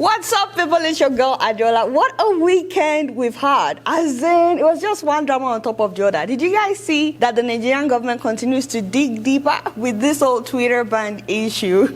What's up, people? It's your girl Adiola. What a weekend we've had. As in, it was just one drama on top of the other. Did you guys see that the Nigerian government continues to dig deeper with this whole Twitter ban issue?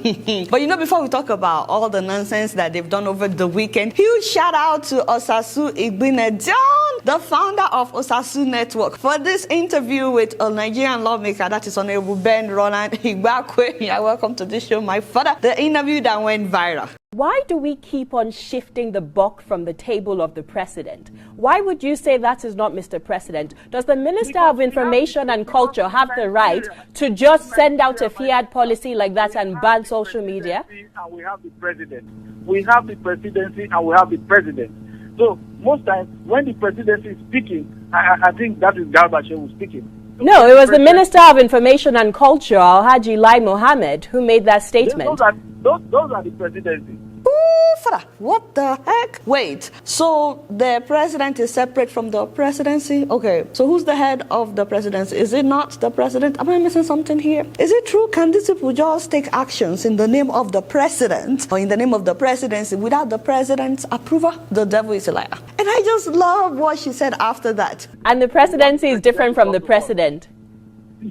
But you know, before we talk about all the nonsense that they've done over the weekend, huge shout out to Osasu Igbenedion, the founder of Osasu Network, for this interview with a Nigerian lawmaker, that is Honorable Ben Roland Igbakwe. Yeah, welcome to this show, my father. The interview that went viral. Why do we keep on shifting the buck from the table of the president? Why would you say that is not Mr. President? Does the Minister of Information and Culture have the right to just send out a fiat policy like that and ban social media? And we have the president. We have the presidency and we have the president. So most times when the presidency is speaking, I think that is Garbachev who's speaking. No, it was the Minister of Information and Culture, Alhaji Lai Mohammed, who made that statement. Those are the presidency. Ooh, father, what the heck? Wait, so the president is separate from the presidency? Okay, so who's the head of the presidency? Is it not the president? Am I missing something here? Is it true? Can these people just take actions in the name of the president or in the name of the presidency without the president's approval? The devil is a liar. And I just love what she said after that. And the presidency is different from the president.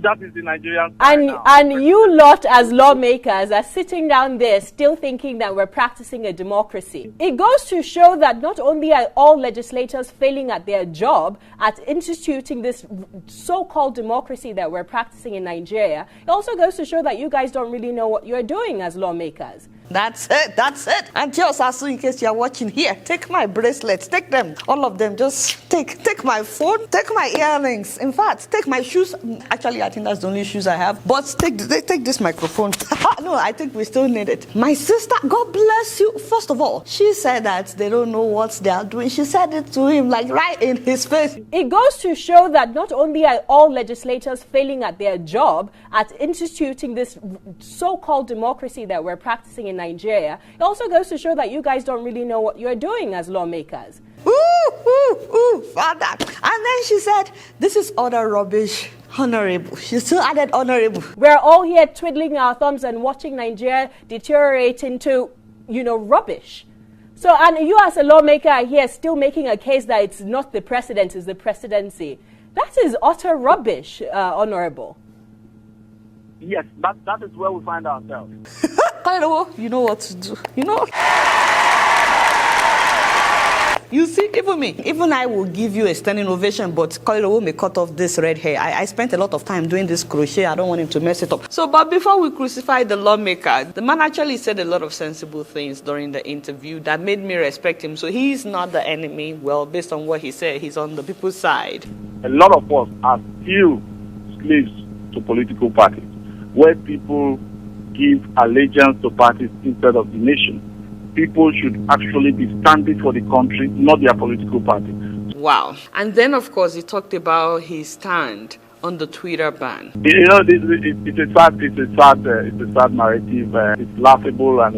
That is the Nigerian and you lot as lawmakers are sitting down there still thinking that we're practicing a democracy. It goes to show that not only are all legislators failing at their job at instituting this so-called democracy that we're practicing in Nigeria, it also goes to show that you guys don't really know what you're doing as lawmakers. That's it, that's it. And tell Sasu, in case you're watching here, take my bracelets, take them, all of them. Just take my phone, take my earrings. In fact, take my shoes. Actually, I think that's the only shoes I have. But take this microphone. No, I think we still need it. My sister, God bless you. First of all, she said that they don't know what they are doing. She said it to him, like right in his face. It goes to show that not only are all legislators failing at their job at instituting this so-called democracy that we're practicing in Nigeria, it also goes to show that you guys don't really know what you're doing as lawmakers. Father. And then she said, this is utter rubbish. Honorable. She still added honorable. We're all here twiddling our thumbs and watching Nigeria deteriorate into, rubbish. So, and you as a lawmaker are here still making a case that it's not the president, it's the presidency. That is utter rubbish, Honorable. Yes, that is where we find ourselves. You know what to do. You see, even I will give you a standing ovation, but Koilowo may cut off this red hair. I spent a lot of time doing this crochet. I don't want him to mess it up. So, but before we crucify the lawmaker, the man actually said a lot of sensible things during the interview that made me respect him. So he's not the enemy. Well, based on what he said, he's on the people's side. A lot of us are still slaves to political parties, where people give allegiance to parties instead of the nation. People should actually be standing for the country, not their political party. Wow. And then, of course, he talked about his stand on the Twitter ban. It's a sad narrative. It's laughable and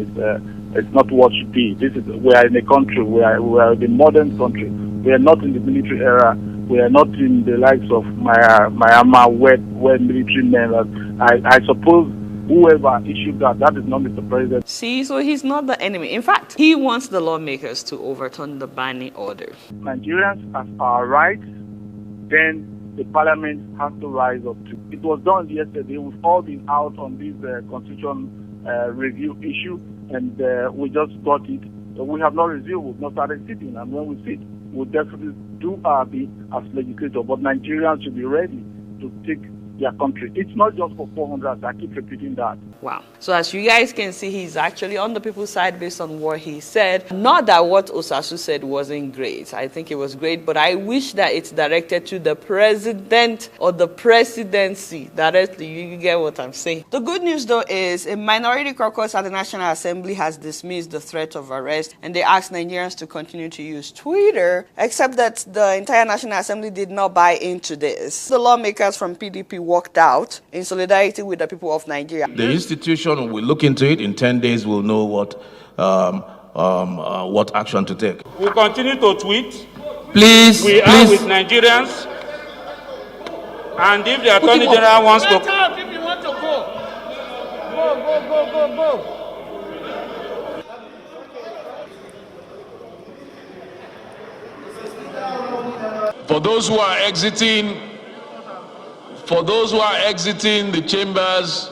it's not what should be. We are in a country. We are in a modern country. We are not in the military era. We are not in the likes of Myanmar, where military men. I suppose whoever issued that is not Mr. President. See, so he's not the enemy. In fact, he wants the lawmakers to overturn the banning order. Nigerians have our rights, then the parliament has to rise up to. It was done yesterday. We've all been out on this constitution review issue, and we just got it. We have not reviewed, we've not started sitting, and when we sit, we'll definitely do our bit as legislators. But Nigerians should be ready to take their country. It's not just for 400. I keep repeating that. Wow. So as you guys can see, he's actually on the people's side based on what he said. Not that what Osasu said wasn't great. I think it was great, but I wish that it's directed to the president or the presidency directly. You get what I'm saying. The good news, though, is a minority caucus at the National Assembly has dismissed the threat of arrest, and they asked Nigerians to continue to use Twitter, except that the entire National Assembly did not buy into this. The lawmakers from PDP walked out in solidarity with the people of Nigeria. The institution will look into it. In 10 days, we'll know what action to take. We'll continue to tweet. Please, we are with Nigerians. And if the Attorney General wants to... If you want to go. Go. For those who are exiting the chambers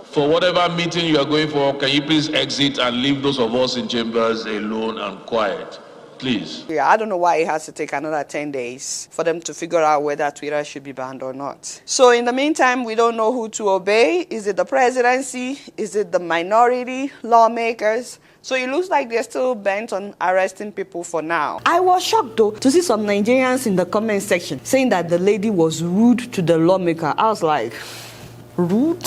for whatever meeting you are going for, can you please exit and leave those of us in chambers alone and quiet, please? Yeah, I don't know why it has to take another 10 days for them to figure out whether Twitter should be banned or not. So in the meantime, we don't know who to obey. Is it the presidency? Is it the minority lawmakers? So it looks like they're still bent on arresting people for now. I was shocked though to see some Nigerians in the comment section saying that the lady was rude to the lawmaker. I was like, rude?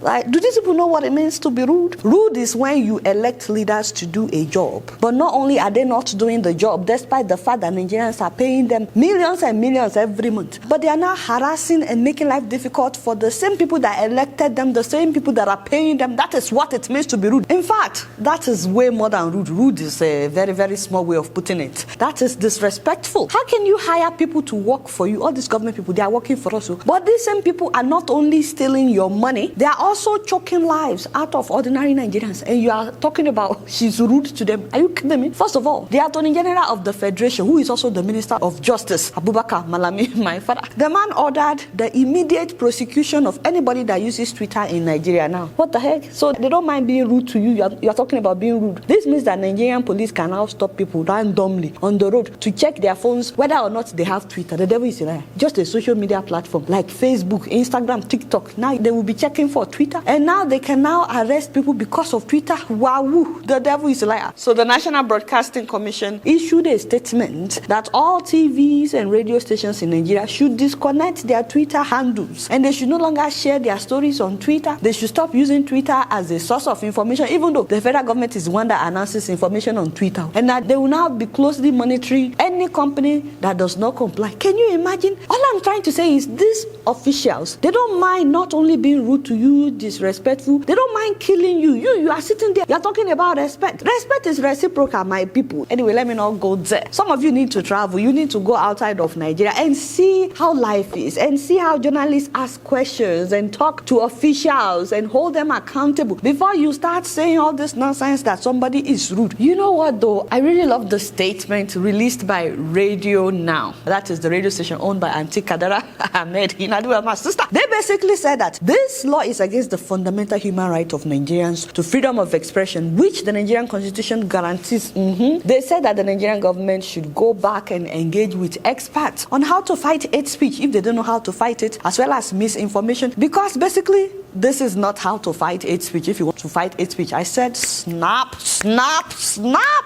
Like, do these people know what it means to be rude? Rude is when you elect leaders to do a job. But not only are they not doing the job, despite the fact that Nigerians are paying them millions and millions every month, but they are now harassing and making life difficult for the same people that elected them, the same people that are paying them. That is what it means to be rude. In fact, that is way more than rude. Rude is a very, very small way of putting it. That is disrespectful. How can you hire people to work for you? All these government people, they are working for us. But these same people are not only stealing your money, they are also choking lives out of ordinary Nigerians, and you are talking about she's rude to them. Are you kidding me? First of all, the Attorney General of the Federation, who is also the Minister of Justice, Abubakar Malami, my father, the man ordered the immediate prosecution of anybody that uses Twitter in Nigeria now. What the heck? So they don't mind being rude to you. You're talking about being rude. This means that Nigerian police can now stop people randomly on the road to check their phones whether or not they have Twitter. The devil is a liar. Just a social media platform like Facebook, Instagram, TikTok. Now they will be checking for Twitter, and now they can now arrest people because of Twitter. Wow, the devil is a liar. So the National Broadcasting Commission issued a statement that all TVs and radio stations in Nigeria should disconnect their Twitter handles, and they should no longer share their stories on Twitter. They should stop using Twitter as a source of information, even though the federal government is the one that announces information on Twitter, and that they will now be closely monitoring any company that does not comply. Can you imagine? All I'm trying to say is these officials, they don't mind not only being rude to you, disrespectful, they don't mind killing you. You are sitting there, you're talking about respect. Respect is reciprocal, my people. Anyway, let me not go there. Some of you need to travel. You need to go outside of Nigeria and see how life is, and see how journalists ask questions and talk to officials and hold them accountable before you start saying all this nonsense that somebody is rude. You know what though? I really love the statement released by Radio Now. That is the radio station owned by Auntie Kadara Ahmed Hinadu, my sister. They basically said that this law is against the fundamental human right of Nigerians to freedom of expression, which the Nigerian Constitution guarantees. They said that the Nigerian government should go back and engage with experts on how to fight hate speech if they don't know how to fight it, as well as misinformation, because basically this is not how to fight hate speech. If you want to fight hate speech, I said snap.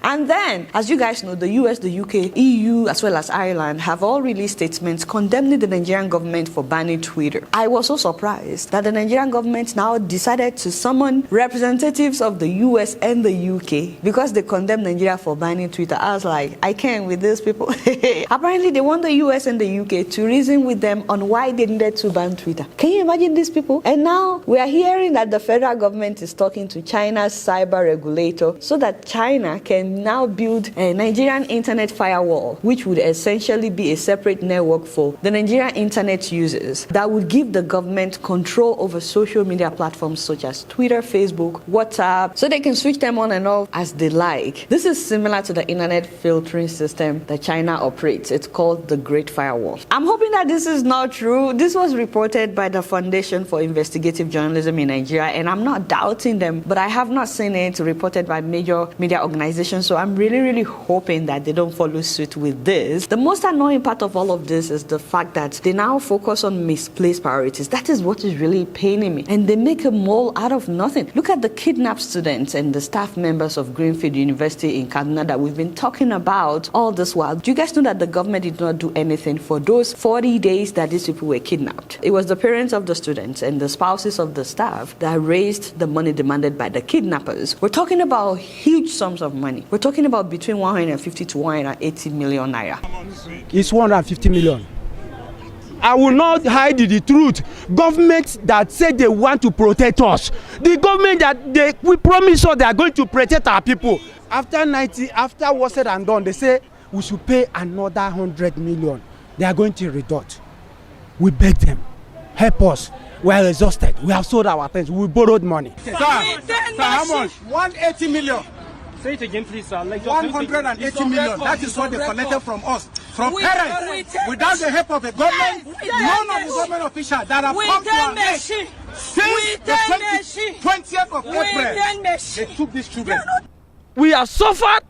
And then, as you guys know, the US, the UK, EU, as well as Ireland have all released statements condemning the Nigerian government for banning Twitter. I was so surprised that the Nigerian government now decided to summon representatives of the US and the UK because they condemned Nigeria for banning Twitter. I was like, I can't with these people. Apparently, they want the US and the UK to reason with them on why they needed to ban Twitter. Can you imagine these people? And now we are hearing that the federal government is talking to China's cyber regulator so that China can now build a Nigerian internet firewall, which would essentially be a separate network for the Nigerian internet users that would give the government control over social media platforms such as Twitter, Facebook, WhatsApp, so they can switch them on and off as they like. This is similar to the internet filtering system that China operates. It's called the Great Firewall. I'm hoping that this is not true. This was reported by the Foundation for Investigative Journalism in Nigeria, and I'm not doubting them, but I have not seen it reported by major media organizations, so I'm really hoping that they don't follow suit with this. The most annoying part of all of this is the fact that they now focus on misplaced priorities. That is what is really paining me, and they make a mole out of nothing. Look at the kidnapped students and the staff members of Greenfield University in Kaduna that we've been talking about all this while. Do you guys know that the government did not do anything for those 40 days that these people were kidnapped? It was the parents of the students and the spouses of the staff that raised the money demanded by the kidnappers. We're talking about huge sums of money. We're talking about between 150 to 180 million naira. It's 150 million. I will not hide the truth. Governments that say they want to protect us, the government that we promise us they are going to protect our people. After what's said and done, they say we should pay another 100 million. They are going to reduce. We beg them, help us. We are exhausted. We have sold our things. We borrowed money. Sir, how much? 180 million. Say it again, please, sir. Like 180 million. That is what they collected from us. from parents without the help of the government, none of the government officials that have come to our aid since the 20th of April, they took these children. We have suffered,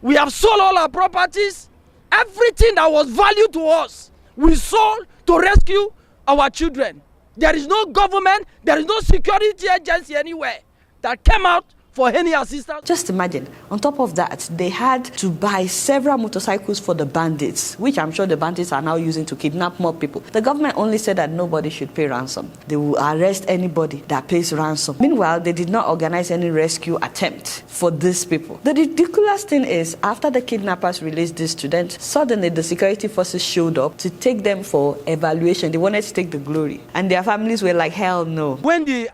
we have sold all our properties, everything that was valued to us, we sold to rescue our children. There is no government, there is no security agency anywhere that came out for any assistance. Just imagine, on top of that, they had to buy several motorcycles for the bandits, which I'm sure the bandits are now using to kidnap more people. The government only said that nobody should pay ransom. They will arrest anybody that pays ransom. Meanwhile, they did not organize any rescue attempt for these people. The ridiculous thing is, after the kidnappers released these students, suddenly the security forces showed up to take them for evaluation. They wanted to take the glory. And their families were like, hell no. When the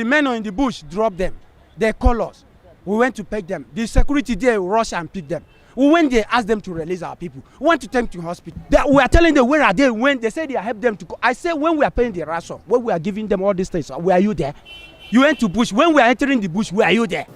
men in the bush dropped them, they call us. We went to pick them. The security there rushed and picked them. We went there, asked them to release our people. We went to take them to hospital. We are telling them, where are they? When they said they helped them to go. I said, when we are paying the ransom, when we are giving them all these things, where are you there? You went to bush. When we are entering the bush, where are you there?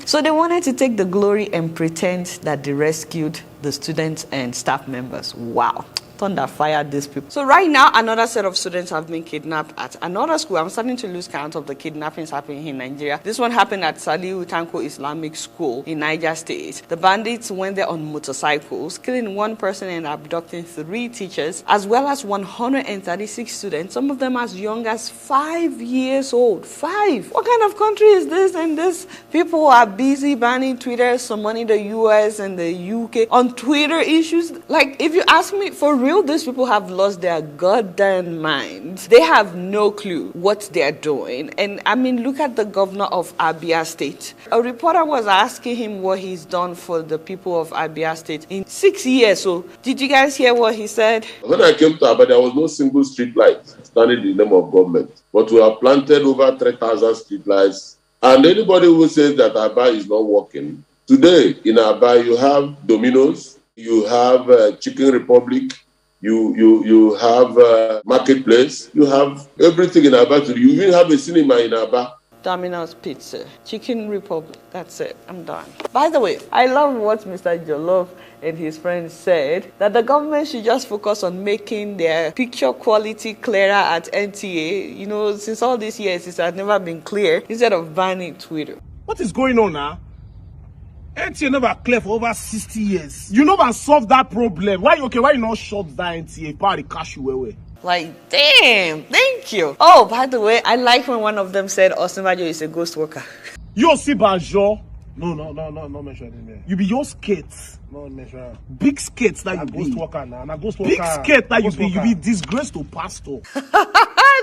So they wanted to take the glory and pretend that they rescued the students and staff members. Wow. Thunder fired these people. So right now, another set of students have been kidnapped at another school. I'm starting to lose count of the kidnappings happening in Nigeria. This one happened at Saliu Tanko Islamic School in Niger State. The bandits went there on motorcycles, killing one person and abducting 3 teachers, as well as 136 students, some of them as young as 5 years old. 5! What kind of country is this? And these people are busy banning Twitter, some money the US and the UK on Twitter issues. Like, if you ask me, for real, these people have lost their goddamn minds. They have no clue what they're doing. And I mean, look at the governor of Abia State. A reporter was asking him what he's done for the people of Abia State in 6 years. So, did you guys hear what he said? When I came to Abia, there was no single street light standing in the name of government. But we have planted over 3,000 street lights. And anybody who says that Abia is not working, today in Abia you have Domino's, you have Chicken Republic, you have marketplace, you have everything in Aba. You even have a cinema in Aba. Domino's Pizza, Chicken Republic, that's it, I'm done. By the way, I love what Mr. Jollof and his friends said, that the government should just focus on making their picture quality clearer at NTA. You know, since all these years, it has never been clear, instead of banning Twitter. What is going on now? NTA never clear for over 60 years. You never solve that problem. Why you not shut down NTA? Probably cash you away. Like, damn, thank you. Oh, by the way, I like when one of them said Osinbajo is a ghost worker. You Osinbajo? No, mention him here. You be your skates. No mention. Big skates that you be. Ghost worker now. Ghost worker. Big skate that you be. You be disgrace to pastor.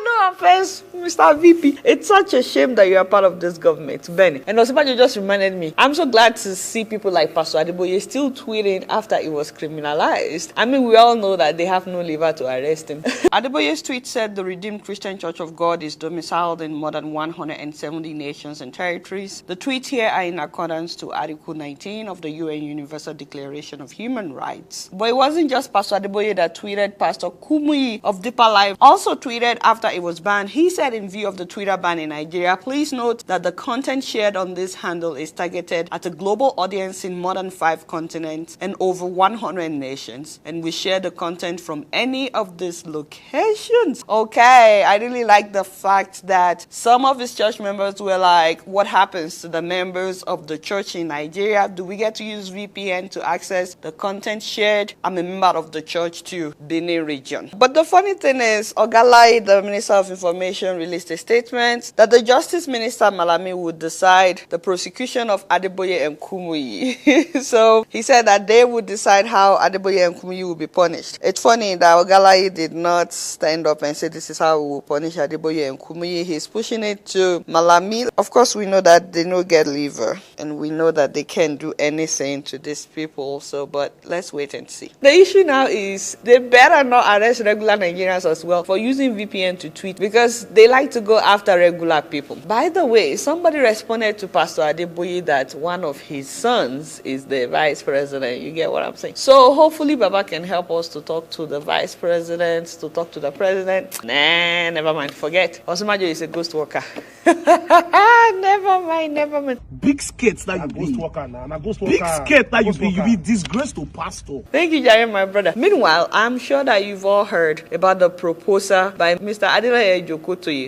No offense, Mr. VP. It's such a shame that you are part of this government, Benny. And Osinbajo just reminded me, I'm so glad to see people like Pastor Adeboye still tweeting after it was criminalized. I mean, we all know that they have no lever to arrest him. Adeboye's tweet said the Redeemed Christian Church of God is domiciled in more than 170 nations and territories. The tweets here are in accordance to Article 19 of the UN Universal Declaration of Human Rights. But it wasn't just Pastor Adeboye that tweeted. Pastor Kumuyi of Deeper Life also tweeted after it was banned. He said, in view of the Twitter ban in Nigeria, please note that the content shared on this handle is targeted at a global audience in more than 5 continents and over 100 nations. And we share the content from any of these locations. Okay, I really like the fact that some of his church members were like, what happens to the members of the church in Nigeria? Do we get to use VPN to access the content shared? I'm a member of the church too, Benin region. But the funny thing is, Ogalai, the Minister of Information, released a statement that the Justice Minister Malami would decide the prosecution of Adeboye and Kumuyi. So he said that they would decide how Adeboye and Kumuyi will be punished. It's funny that Ogalai did not stand up and say this is how we will punish Adeboye and Kumuyi. He's pushing it to Malami. Of course, we know that they don't get liver, and we know that they can't do anything to these people. So, but let's wait and see. The issue now is they better not arrest regular Nigerians as well for using VPN to tweet. tweet because they like to go after regular people. By the way, somebody responded to Pastor Adeboye that one of his sons is the vice president. You get what I'm saying? So hopefully Baba can help us to talk to the vice president, to talk to the president. Nah, never mind. Forget. Osinbajo is a ghost worker. Never mind. Big skates that you be. Ghost worker now. Ghost worker. Big skate that you be disgrace to pastor. Thank you, Jerry, my brother. Meanwhile, I'm sure that you've all heard about the proposal by Mr. Adeboye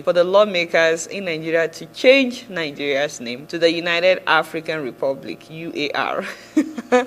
for the lawmakers in Nigeria to change Nigeria's name to the United African Republic, UAR.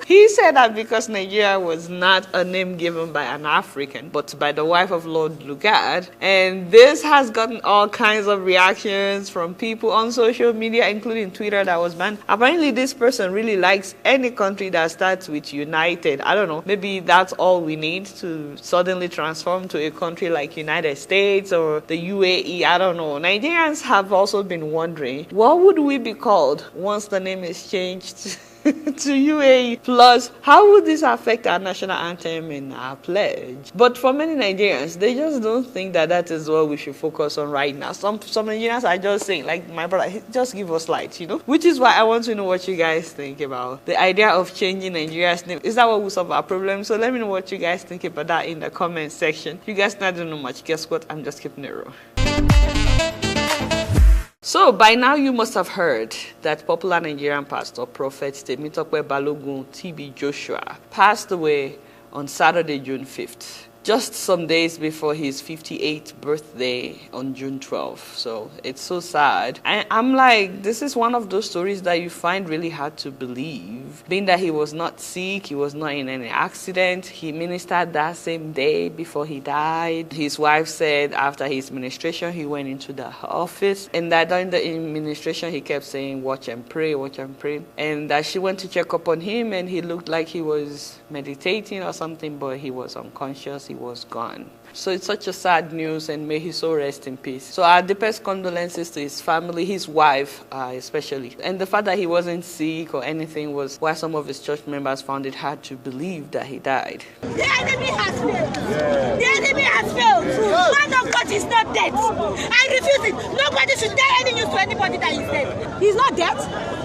He said that because Nigeria was not a name given by an African, but by the wife of Lord Lugard, and this has gotten all kinds of reactions from people on social media, including Twitter, that was banned. Apparently, this person really likes any country that starts with United. I don't know, maybe that's all we need to suddenly transform to a country like United States or the UAE. I don't know. Nigerians have also been wondering, what would we be called once the name is changed to UAE? Plus, how would this affect our national anthem and our pledge? But for many Nigerians, they just don't think that that is what we should focus on right now. Some Nigerians are just saying, like my brother, just give us light, Which is why I want to know what you guys think about the idea of changing Nigeria's name. Is that what will solve our problem? So let me know what you guys think about that in the comment section. You guys not don't know much. Guess what? I'm just keeping it real. So, by now you must have heard that popular Nigerian pastor, Prophet Temitope Balogun TB Joshua, passed away on Saturday, June 5th. Just some days before his 58th birthday on June 12th. So it's so sad. I'm like, this is one of those stories that you find really hard to believe. Being that he was not sick, he was not in any accident. He ministered that same day before he died. His wife said after his ministration, he went into the office. And that during the administration, he kept saying, watch and pray, watch and pray. And that she went to check up on him and he looked like he was meditating or something, but he was unconscious. He was gone. So it's such a sad news, and may his soul rest in peace. So our deepest condolences to his family, his wife especially. And the fact that he wasn't sick or anything was why some of his church members found it hard to believe that he died. The enemy has failed. The enemy has failed. Man of God is not dead. I refuse it. Nobody should tell any news to anybody that he's dead. He's not dead.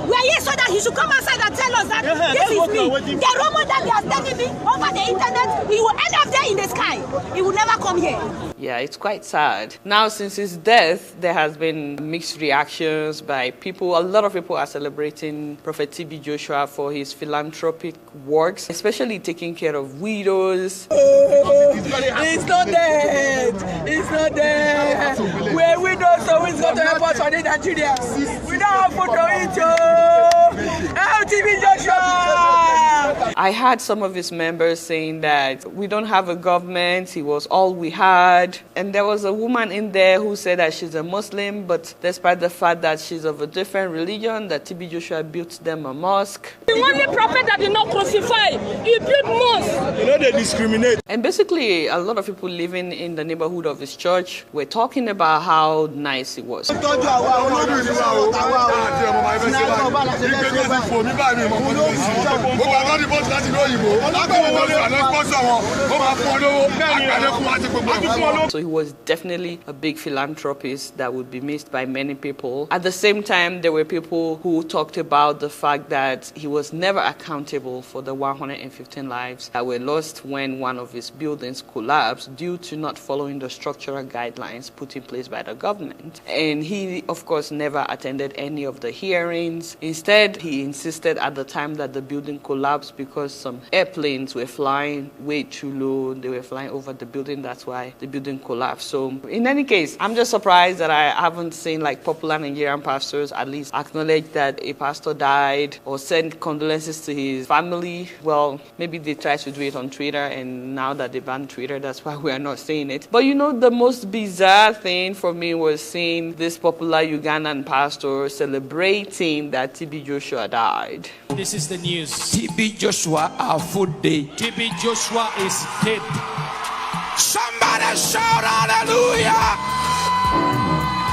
We are here so that he should come outside and tell us that this is me. The rumor that they are telling me over the internet, he will end up there in the sky. He will never come here. Yeah, it's quite sad. Now, since his death, there has been mixed reactions by people. A lot of people are celebrating Prophet TB Joshua for his philanthropic works, especially taking care of widows. He's not dead. He's not dead. We're widows, so he's going to help us for the Nigeria. We don't have food to eat. Help TB Joshua. I had some of his members saying that we don't have a government. He was all we had. And there was a woman in there who said that she's a Muslim, but despite the fact that she's of a different religion, that TB Joshua built them a mosque. The only prophet that did not crucify, he built mosque. You know they discriminate. And basically, a lot of people living in the neighborhood of his church were talking about how nice he was. So he was definitely a big philanthropist that would be missed by many people. At the same time, there were people who talked about the fact that he was never accountable for the 115 lives that were lost when one of his buildings collapsed due to not following the structural guidelines put in place by the government. And he, of course, never attended any of the hearings. Instead, he insisted at the time that the building collapsed because some airplanes were flying way too low. They were flying over the building. That's why the building collapsed. So in any case, I'm just surprised that I haven't seen like popular Nigerian pastors at least acknowledge that a pastor died or send condolences to his family. Well, maybe they tried to do it on Twitter, and now that they banned Twitter, that's why we are not seeing it. But the most bizarre thing for me was seeing this popular Ugandan pastor celebrating that TB Joshua died. This is the news. TB Joshua, our food day. TB Joshua is dead. Somebody shout hallelujah!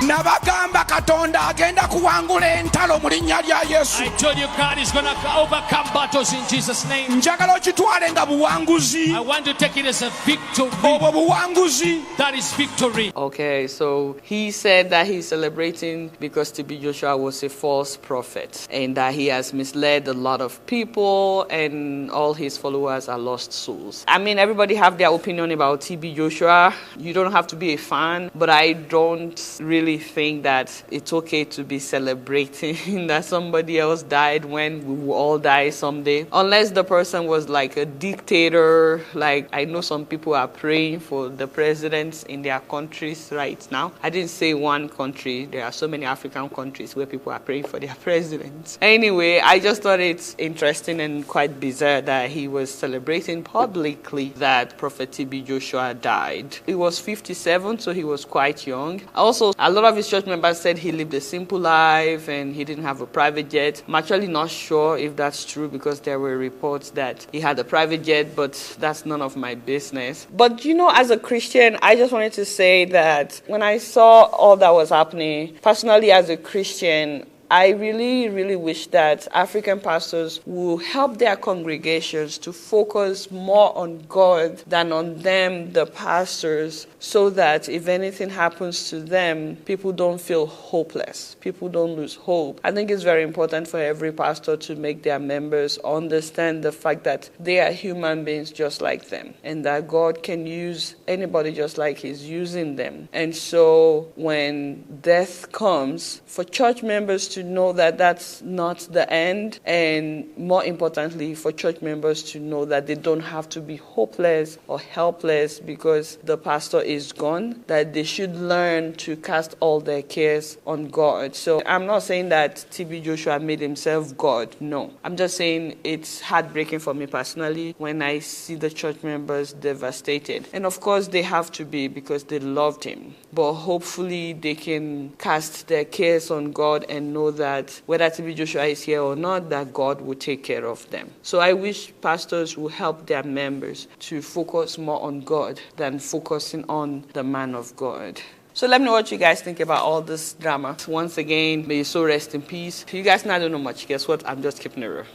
nabagamba katonda agenda kuwangula entalo mu linnya lya yesu. I told you God is going to overcome battles in Jesus' name. Njagala okitwale nga buwanguzi. I want to take it as a victory. Obwo buwanguzi. That is victory. Okay, so he said that he's celebrating because TB Joshua was a false prophet and that he has misled a lot of people and all his followers are lost souls. I mean, everybody have their opinion about TB Joshua. You don't have to be a fan, but I don't really think that it's okay to be celebrating that somebody else died when we will all die someday. Unless the person was like a dictator, like I know some people are praying for the presidents in their countries right now. I didn't say one country. There are so many African countries where people are praying for their presidents. Anyway, I just thought it's interesting and quite bizarre that he was celebrating publicly that Prophet TB Joshua died. He was 57, so he was quite young. Also, a lot of his church members said he lived a simple life and he didn't have a private jet. I'm actually not sure if that's true because there were reports that he had a private jet, but that's none of my business. But you know, as a Christian, I just wanted to say that when I saw all that was happening, personally as a Christian, I really wish that African pastors will help their congregations to focus more on God than on them, the pastors, so that if anything happens to them, people don't feel hopeless. People don't lose hope. I think it's very important for every pastor to make their members understand the fact that they are human beings just like them and that God can use anybody just like He's using them. And so when death comes, for church members to know that that's not the end, and more importantly, for church members to know that they don't have to be hopeless or helpless because the pastor is gone, that they should learn to cast all their cares on God. So I'm not saying that TB Joshua made himself God. No. I'm just saying it's heartbreaking for me personally when I see the church members devastated. And of course, they have to be because they loved him. But hopefully, they can cast their cares on God and know that whether TB Joshua is here or not, that God will take care of them. So I wish pastors will help their members to focus more on God than focusing on the man of God. So let me know what you guys think about all this drama. Once again, may your soul rest in peace. You guys now don't know much. Guess what? I'm just keeping it real.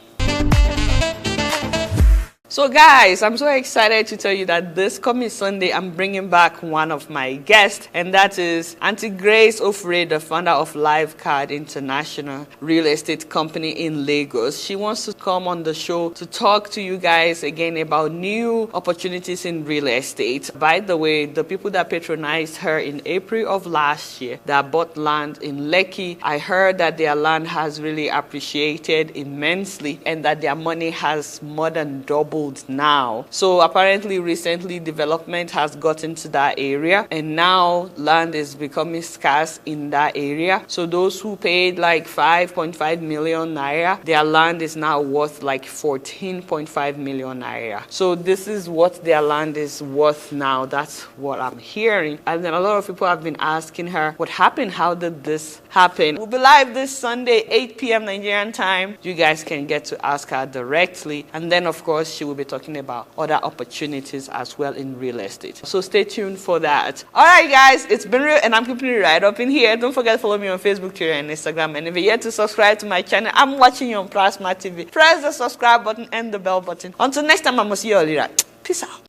So guys, I'm so excited to tell you that this coming Sunday, I'm bringing back one of my guests, and that is Auntie Grace Ofure, the founder of Lawmaker International Real Estate Company in Lagos. She wants to come on the show to talk to you guys again about new opportunities in real estate. By the way, the people that patronized her in April of last year that bought land in Lekki, I heard that their land has really appreciated immensely and that their money has more than doubled now. So apparently recently development has gotten to that area and now land is becoming scarce in that area. So those who paid like 5.5 million naira, their land is now worth like 14.5 million naira. So this is what their land is worth now. That's what I'm hearing. And then a lot of people have been asking her, what happened? How did this happen? We'll be live this Sunday, 8 p.m. Nigerian time. You guys can get to ask her directly. And then of course, she will be talking about other opportunities as well in real estate. So stay tuned for that. All right, guys, it's been real and I'm keeping it right up in here. Don't forget to follow me on Facebook, Twitter, and Instagram. And if you're yet to subscribe to my channel, I'm watching you on Plasma TV. Press the subscribe button and the bell button. Until next time, I must see you all later. Peace out.